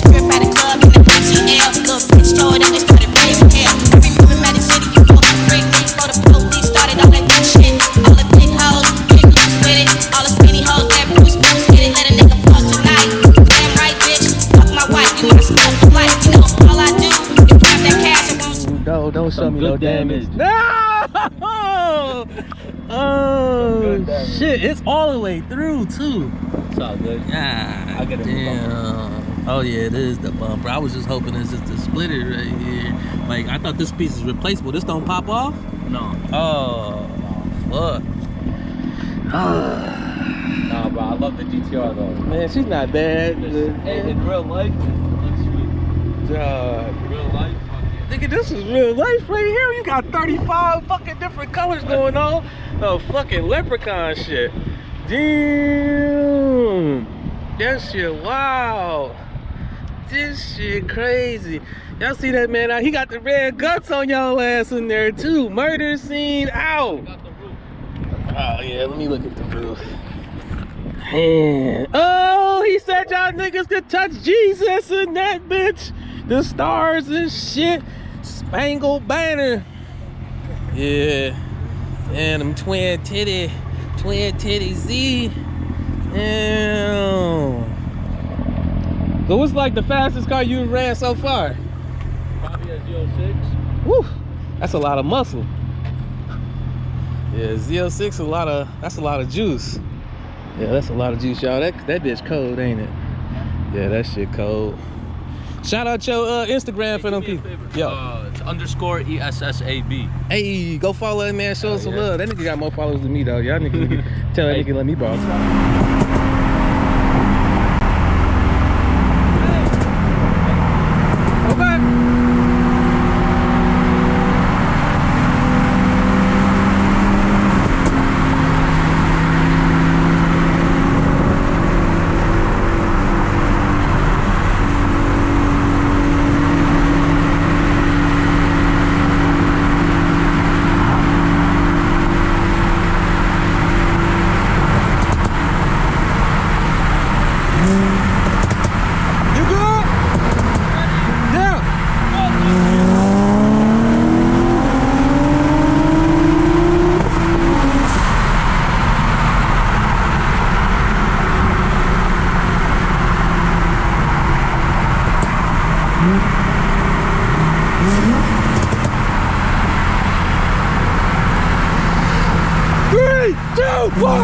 Grip at the club in the GTR. Little bitch throw it up and started raising hell. I remember Magic City, you fucking freak. Before the police started all that good shit. All the big hoes, big loose with it. All the skinny hoes, that Bruce hit it. Let a nigga fuck tonight. Damn right, bitch. Fuck my wife, you my stuff for life. You know all I do is grab that cash. I want you. No, don't show me no damage. No! Oh shit! It's all the way through too. It's all good. Yeah. I'll get it. Damn. Oh yeah, it is the bumper. I was just hoping it's just a splitter right here. Like I thought this piece is replaceable. This don't pop off. No. Oh fuck. Nah, bro. I love the GTR though. Man, she's not bad. Hey, in real life, it looks sweet. In real life. Nigga, this is real life right here. You got 35 fucking different colors going on. No fucking leprechaun shit. Damn. That shit, wow. This shit crazy. Y'all see that man? He got the red guts on y'all ass in there too. Murder scene out. Oh yeah, let me look at the roof. Man. Oh, he said y'all niggas could touch Jesus in that bitch. The stars and shit. Spangled banner. Yeah. And them twin titty Z. Damn. So what's like the fastest car you ran so far? Probably a Z06. Woo. That's a lot of muscle. Yeah, Z06 that's a lot of juice. Yeah, that's a lot of juice, y'all. That bitch cold, ain't it? Yeah, that shit cold. Shout out your Instagram for them people. Yo. It's _ESSAB. Hey, go follow that man, show us some love. That nigga got more followers than me though. Y'all niggas tell that nigga let me borrow some. Three, two, one.